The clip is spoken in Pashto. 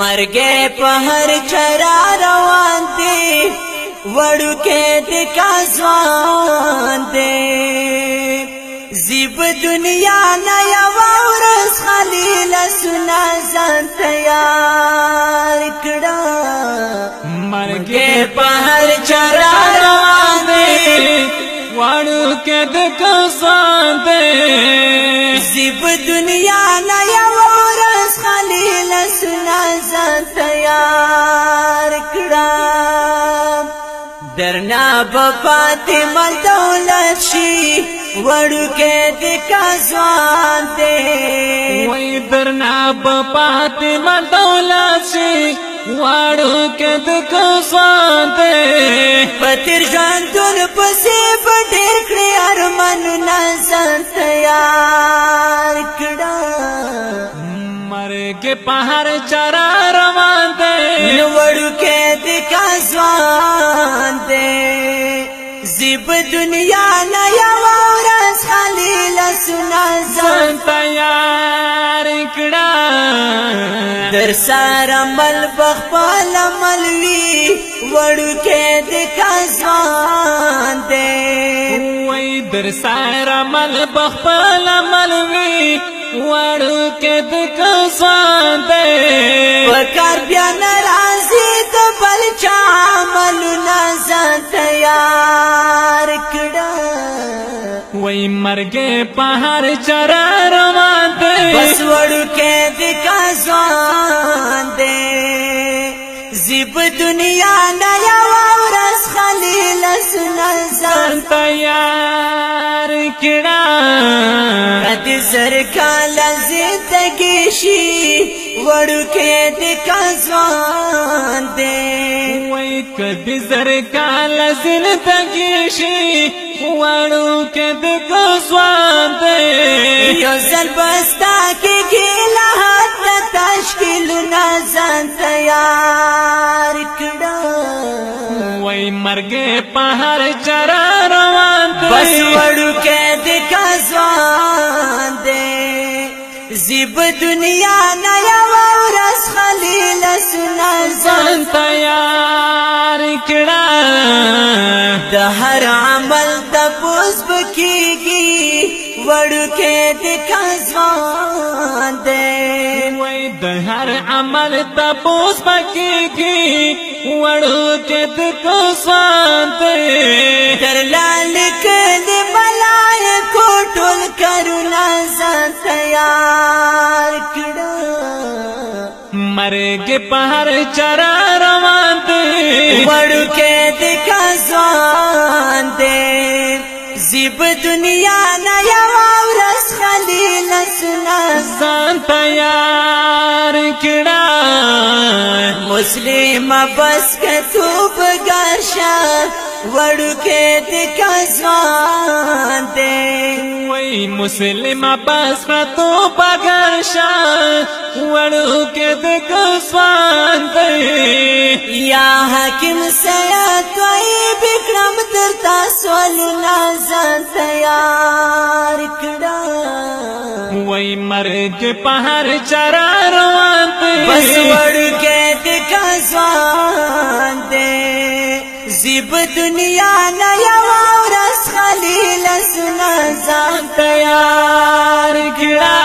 مرګې په هر چرا روان دي وړو کې د کازوان دي زیب دنیا نه یو ورځ خلیل سنا ځان تیار کړه مرګې په هر چرا روان دي وړو کې د کازوان دي زیب دنیا نه یو ورځ خلیل سنا ځان تیار کړه درنا فاطمه دولت شي وړو کې د کازوان دي وای درنا فاطمه دولت شي وړو کې د کازوان دي پتر ځان تر پسې پټر کړی ارمانونه ځان تیار کړه مرګ په هر چرا روان دي وړو کې د کازوان دي زیب دنیا نه یو ورځ خلیل سنا ځان تیار کړه در سره مل بخپل ملوي وړو کې د کازوان دي وای در سره مل بخپل ملوي وړو کې د کازوان دي وکړ بیا ناراضي د بل چا عملونه ځان تیار کړه وای مرګ په هر چرا روان دي بس وړو کې د کازوان دي زیب دنیا نه یو ورځ خلیل سنا ځان تیار کړه د زر کاله زندګي شي وړو کې د کازوان دي وای کدي زر کال زندګي شي وړو کې د کازوان دي یو ځل بستا کې ګیله حد تشکیلونه ځان تیار کړه وای مرګ په هر چرا روان دي بس وړو کې د کازوان دي زیب دنیا نه یو ورځ خلیل سنا ځان تیار کړه د هر عمل د پوس بکیږي وړو کې د کازوان دي وای د هر عمل تپوس پکېږي وړو کې د کازوان دي در لالک د ملائکو ټول کرونا ځان تیار کړه مرګ په هر چرا روان دي وړو کې د کازوان دي زیب دنیا نه یو ورځ خلیل سنا ځان تیار کړه مسلم بس کتو بګرشا وړو کې د کازوان دي وای مسلم پس تو پګرشا وړو کې د کازوان دي یا حکیم سید طیب کرم در تاسولنا ځان تیار کړه وای مرګ په هر چرا روان دي بس وړو کې د کازوان دي زیب دنیا نه یو ورځ خلیل سنا ځان تیار کړه